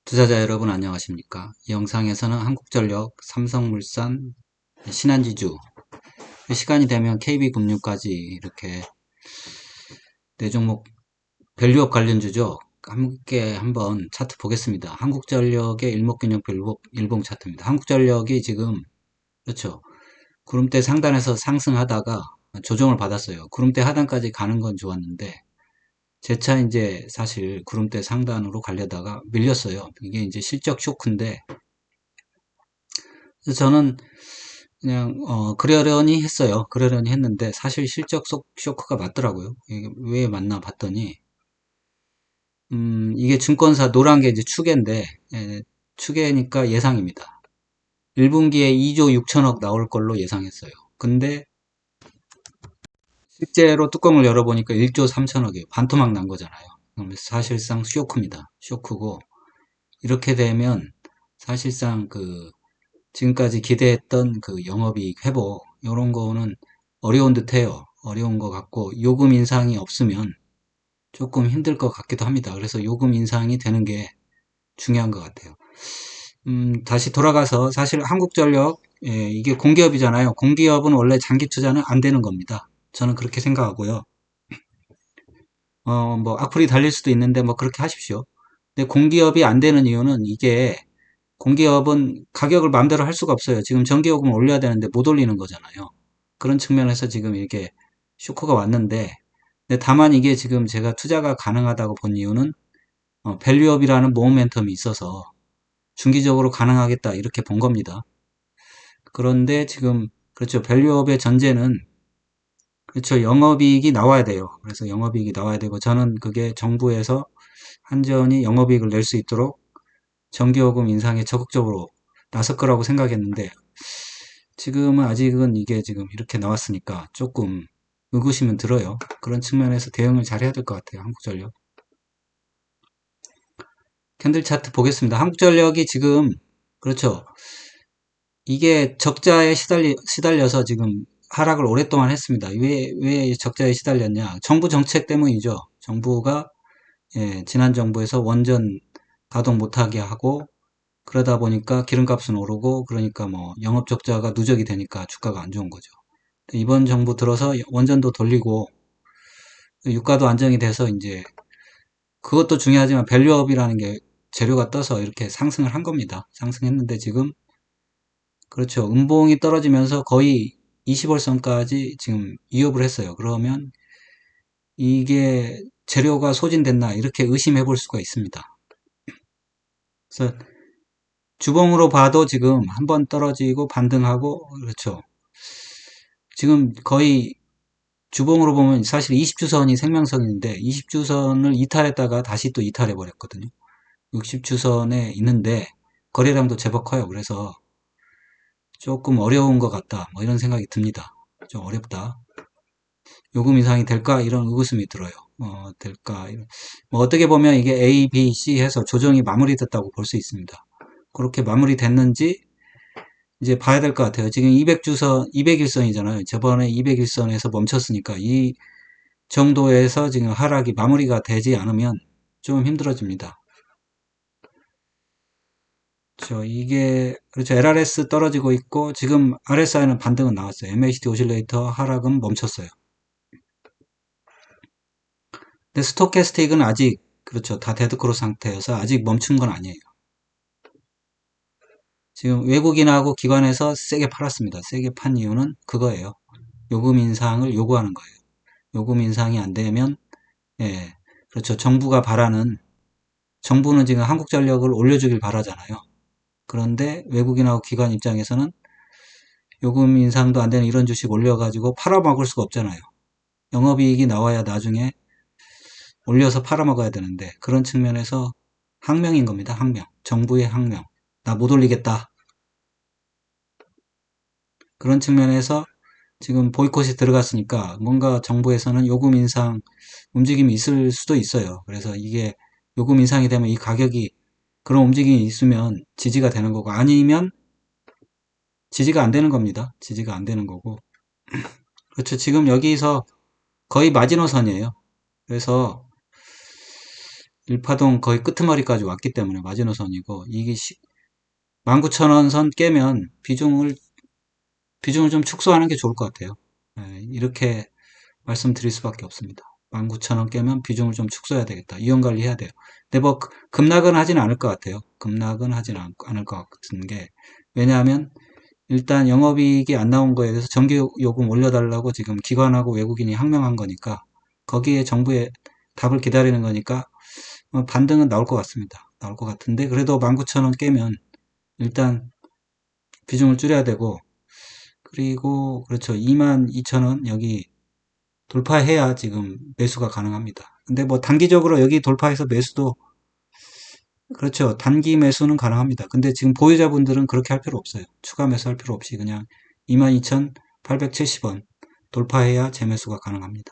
투자자 여러분 안녕하십니까? 이 영상에서는 한국전력, 삼성물산, 신한지주, 시간이 되면 KB금융까지 이렇게 네 종목 밸류업 관련주죠. 함께 한번 차트 보겠습니다. 한국전력의 일목균형 일봉 차트입니다. 한국전력이 지금 그렇죠. 구름대 상단에서 상승하다가 조정을 받았어요. 구름대 하단까지 가는 건 좋았는데 재차 이제 사실 구름대 상단으로 가려다가 밀렸어요. 이게 이제 실적 쇼크인데 그래서 저는 그냥 그러려니 했어요. 그러려니 했는데 사실 실적 쇼크가 맞더라고요. 이게 왜 맞나 봤더니 이게 증권사 노란 게 이제 추계인데 추계니까 예상입니다. 1분기에 2조 6천억 나올 걸로 예상했어요. 근데 실제로 뚜껑을 열어보니까 1조 3천억이에요. 반토막 난 거잖아요. 사실상 쇼크입니다. 쇼크고 이렇게 되면 사실상 지금까지 기대했던 영업이익 회복 이런 거는 어려운 듯해요. 어려운 것 같고 요금 인상이 없으면 조금 힘들 것 같기도 합니다. 그래서 요금 인상이 되는 게 중요한 것 같아요. 다시 돌아가서 사실 한국전력 이게 공기업이잖아요. 공기업은 원래 장기 투자는 안 되는 겁니다. 저는 그렇게 생각하고요. 뭐 악플이 달릴 수도 있는데 뭐 그렇게 하십시오. 근데 공기업이 안 되는 이유는 이게 공기업은 가격을 마음대로 할 수가 없어요. 지금 전기요금을 올려야 되는데 못 올리는 거잖아요. 그런 측면에서 지금 이렇게 쇼크가 왔는데, 근데 다만 이게 지금 제가 투자가 가능하다고 본 이유는 밸류업이라는 모멘텀이 있어서 중기적으로 가능하겠다 이렇게 본 겁니다. 그런데 지금 그렇죠. 밸류업의 전제는 그렇죠. 영업이익이 나와야 돼요. 그래서 영업이익이 나와야 되고 저는 그게 정부에서 한전이 영업이익을 낼 수 있도록 전기요금 인상에 적극적으로 나설 거라고 생각했는데 지금은 아직은 이게 지금 이렇게 나왔으니까 조금 의구심은 들어요. 그런 측면에서 대응을 잘 해야 될 것 같아요. 한국전력. 캔들 차트 보겠습니다. 한국전력이 지금 그렇죠. 이게 적자에 시달려서 지금 하락을 오랫동안 했습니다. 왜 적자에 시달렸냐? 정부 정책 때문이죠. 정부가 지난 정부에서 원전 가동 못하게 하고 그러다 보니까 기름값은 오르고 그러니까 뭐 영업 적자가 누적이 되니까 주가가 안 좋은 거죠. 이번 정부 들어서 원전도 돌리고 유가도 안정이 돼서 이제 그것도 중요하지만 밸류업이라는 게 재료가 떠서 이렇게 상승을 한 겁니다. 상승했는데 지금 그렇죠. 음봉이 떨어지면서 거의 20월선까지 지금 위협을 했어요. 그러면 이게 재료가 소진됐나 이렇게 의심해 볼 수가 있습니다. 그래서 주봉으로 봐도 지금 한번 떨어지고 반등하고 그렇죠. 지금 거의 주봉으로 보면 사실 20주선이 생명선인데 20주선을 이탈했다가 다시 또 이탈해 버렸거든요. 60주선에 있는데 거래량도 제법 커요. 그래서 조금 어려운 것 같다. 뭐 이런 생각이 듭니다. 좀 어렵다. 요금 인상이 될까? 이런 의구심이 들어요. 될까? 뭐 어떻게 보면 이게 A, B, C 해서 조정이 마무리됐다고 볼 수 있습니다. 그렇게 마무리됐는지 이제 봐야 될 것 같아요. 지금 200주선, 200일선이잖아요. 저번에 200일선에서 멈췄으니까 이 정도에서 지금 하락이 마무리가 되지 않으면 좀 힘들어집니다. 이게, 그렇죠. LRS 떨어지고 있고, 지금 RSI는 반등은 나왔어요. MACD 오실레이터 하락은 멈췄어요. 근데 스토캐스틱은 아직, 그렇죠. 다 데드크로스 상태여서 아직 멈춘 건 아니에요. 지금 외국인하고 기관에서 세게 팔았습니다. 세게 판 이유는 그거예요. 요금 인상을 요구하는 거예요. 요금 인상이 안 되면, 예, 그렇죠. 정부는 지금 한국전력을 올려주길 바라잖아요. 그런데 외국인하고 기관 입장에서는 요금 인상도 안 되는 이런 주식 올려가지고 팔아먹을 수가 없잖아요. 영업이익이 나와야 나중에 올려서 팔아먹어야 되는데 그런 측면에서 항명인 겁니다. 항명. 정부의 항명. 나 못 올리겠다. 그런 측면에서 지금 보이콧이 들어갔으니까 뭔가 정부에서는 요금 인상 움직임이 있을 수도 있어요. 그래서 이게 요금 인상이 되면 이 가격이 그런 움직임이 있으면 지지가 되는 거고 아니면 지지가 안 되는 겁니다. 지지가 안 되는 거고. 그렇죠. 지금 여기서 거의 마지노선이에요. 그래서 1파동 거의 끄트머리까지 왔기 때문에 마지노선이고, 이게 19,000원 선 깨면 비중을 좀 축소하는 게 좋을 것 같아요. 예, 이렇게 말씀드릴 수밖에 없습니다. 19,000원 깨면 비중을 좀 축소해야 되겠다. 이원 관리해야 돼요. 근데 뭐 급락은 하진 않을 것 같아요. 급락은 하진 않을 것 같은 게, 왜냐하면 일단 영업이익이 안 나온 거에 대해서 전기요금 올려달라고 지금 기관하고 외국인이 항명한 거니까, 거기에 정부의 답을 기다리는 거니까 반등은 나올 것 같습니다. 나올 것 같은데, 그래도 19,000원 깨면 일단 비중을 줄여야 되고, 그리고 그렇죠. 22,000원 여기 돌파해야 지금 매수가 가능합니다. 근데 뭐 단기적으로 여기 돌파해서 매수도, 그렇죠. 단기 매수는 가능합니다. 근데 지금 보유자분들은 그렇게 할 필요 없어요. 추가 매수할 필요 없이 그냥 22,870원 돌파해야 재매수가 가능합니다.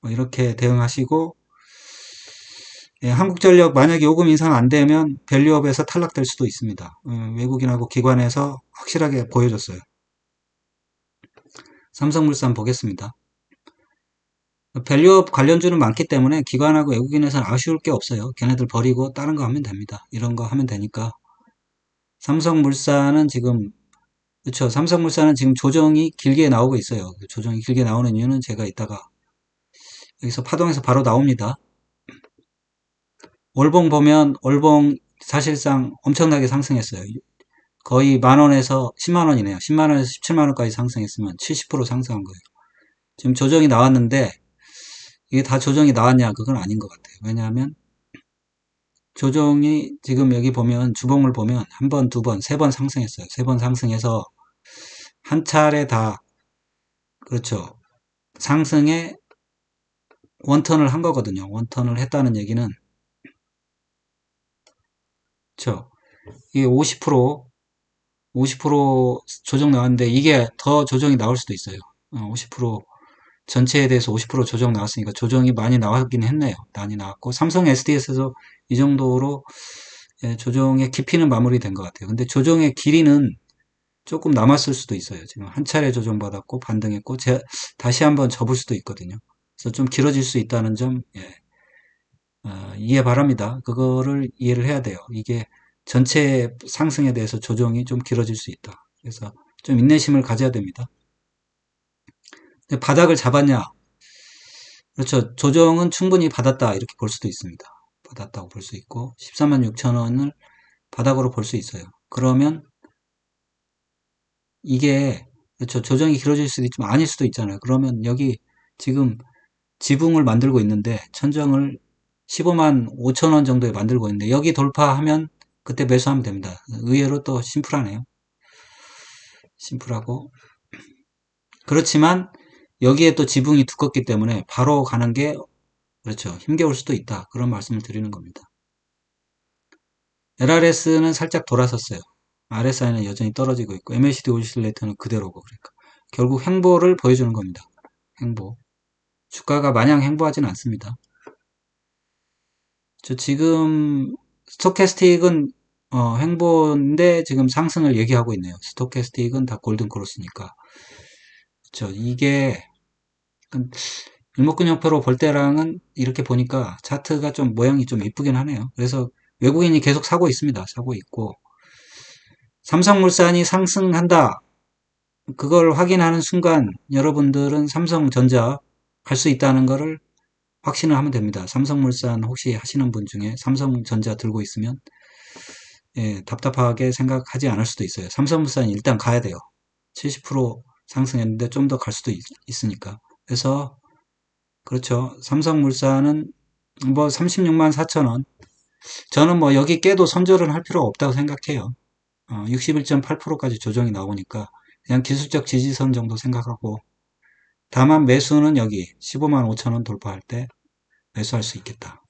뭐 이렇게 대응하시고, 예, 한국전력 만약에 요금 인상 안 되면 밸류업에서 탈락될 수도 있습니다. 외국인하고 기관에서 확실하게 보여줬어요. 삼성물산 보겠습니다. 밸류업 관련주는 많기 때문에 기관하고 외국인에서는 아쉬울 게 없어요. 걔네들 버리고 다른 거 하면 됩니다. 이런 거 하면 되니까. 삼성물산은 지금, 그렇죠. 삼성물산은 지금 조정이 길게 나오고 있어요. 조정이 길게 나오는 이유는 제가 이따가 여기서 파동에서 바로 나옵니다. 월봉 보면 월봉 사실상 엄청나게 상승했어요. 거의 만원에서 10만원이네요. 10만원에서 17만원까지 상승했으면 70% 상승한 거예요. 지금 조정이 나왔는데 이게 다 조정이 나왔냐? 그건 아닌 것 같아요. 왜냐하면 조정이 지금 여기 보면 주봉을 보면 한 번, 두 번, 세 번 상승했어요. 세 번 상승해서 한 차례 다, 그렇죠. 상승에 원턴을 한 거거든요. 원턴을 했다는 얘기는, 그렇죠. 이게 50% 조정 나왔는데 이게 더 조정이 나올 수도 있어요. 50% 전체에 대해서 50% 조정 나왔으니까 조정이 많이 나왔긴 했네요. 많이 나왔고 삼성 SDS에서 이 정도로, 예, 조정의 깊이는 마무리된 것 같아요. 근데 조정의 길이는 조금 남았을 수도 있어요. 지금 한 차례 조정받았고 반등했고 다시 한번 접을 수도 있거든요. 그래서 좀 길어질 수 있다는 점, 예, 이해 바랍니다. 그거를 이해를 해야 돼요. 이게 전체 상승에 대해서 조정이 좀 길어질 수 있다. 그래서 좀 인내심을 가져야 됩니다. 바닥을 잡았냐? 그렇죠. 조정은 충분히 받았다. 이렇게 볼 수도 있습니다. 받았다고 볼 수 있고 14만 6천 원을 바닥으로 볼 수 있어요. 그러면 이게, 그렇죠. 조정이 길어질 수도 있지만 아닐 수도 있잖아요. 그러면 여기 지금 지붕을 만들고 있는데 천정을 15만 5천 원 정도에 만들고 있는데 여기 돌파하면 그때 매수하면 됩니다. 의외로 또 심플하네요. 심플하고, 그렇지만 여기에 또 지붕이 두껍기 때문에 바로 가는 게, 그렇죠. 힘겨울 수도 있다. 그런 말씀을 드리는 겁니다. LRS는 살짝 돌아섰어요. RSI는 여전히 떨어지고 있고 MACD 오실레이터는 그대로고, 그러니까 결국 횡보를 보여주는 겁니다. 횡보. 주가가 마냥 횡보하지는 않습니다. 저 지금 스토캐스틱은 횡보인데 지금 상승을 얘기하고 있네요. 스토캐스틱은 다 골든 크로스니까. 그렇죠. 이게 일목균형표로 볼 때랑은 이렇게 보니까 차트가 좀 모양이 좀 이쁘긴 하네요. 그래서 외국인이 계속 사고 있습니다. 사고 있고 삼성물산이 상승한다. 그걸 확인하는 순간 여러분들은 삼성전자 갈 수 있다는 거를 확신을 하면 됩니다. 삼성물산 혹시 하시는 분 중에 삼성전자 들고 있으면, 예, 답답하게 생각하지 않을 수도 있어요. 삼성물산이 일단 가야 돼요. 70% 상승했는데 좀 더 갈 수도 있으니까. 그래서 그렇죠. 삼성물산은 뭐 36만 4천 원. 저는 뭐 여기 깨도 손절은 할 필요가 없다고 생각해요. 61.8%까지 조정이 나오니까 그냥 기술적 지지선 정도 생각하고, 다만 매수는 여기 15만 5천 원 돌파할 때 매수할 수 있겠다.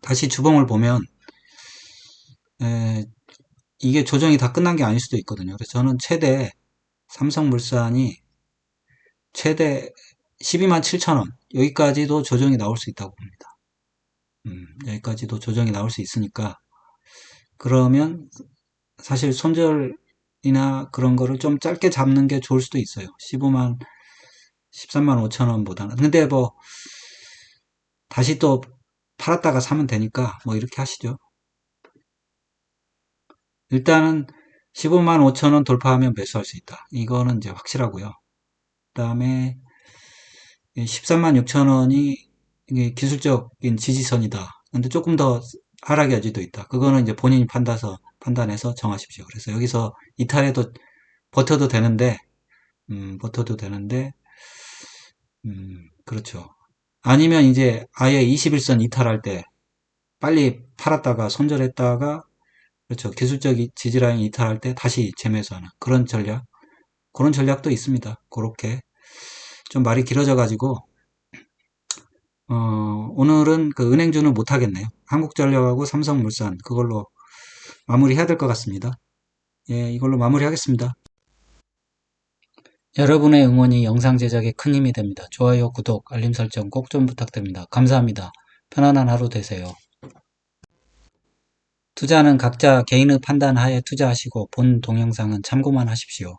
다시 주봉을 보면, 에, 이게 조정이 다 끝난 게 아닐 수도 있거든요. 그래서 저는 삼성물산이 최대 12만 7천 원, 여기까지도 조정이 나올 수 있다고 봅니다. 여기까지도 조정이 나올 수 있으니까, 그러면 사실 손절이나 그런 거를 좀 짧게 잡는 게 좋을 수도 있어요. 13만 5천 원보다는. 근데 뭐, 다시 또 팔았다가 사면 되니까 뭐 이렇게 하시죠. 일단은 15만 5천 원 돌파하면 매수할 수 있다. 이거는 이제 확실하고요. 그 다음에 13만 6천 원이 이게 기술적인 지지선이다. 근데 조금 더 하락의 여지도 있다. 그거는 이제 본인이 판단해서 정하십시오. 그래서 여기서 이탈해도 버텨도 되는데, 버텨도 되는데, 그렇죠. 아니면 이제 아예 21선 이탈할 때 빨리 팔았다가 손절했다가, 그렇죠. 기술적 지지라인 이탈할 때 다시 재매수하는 그런 전략도 있습니다. 그렇게 좀 말이 길어져 가지고 오늘은 그 은행주는 못 하겠네요. 한국전력하고 삼성물산 그걸로 마무리해야 될 것 같습니다. 예, 이걸로 마무리하겠습니다. 여러분의 응원이 영상 제작에 큰 힘이 됩니다. 좋아요, 구독, 알림 설정 꼭 좀 부탁드립니다. 감사합니다. 편안한 하루 되세요. 투자는 각자 개인의 판단 하에 투자하시고 본 동영상은 참고만 하십시오.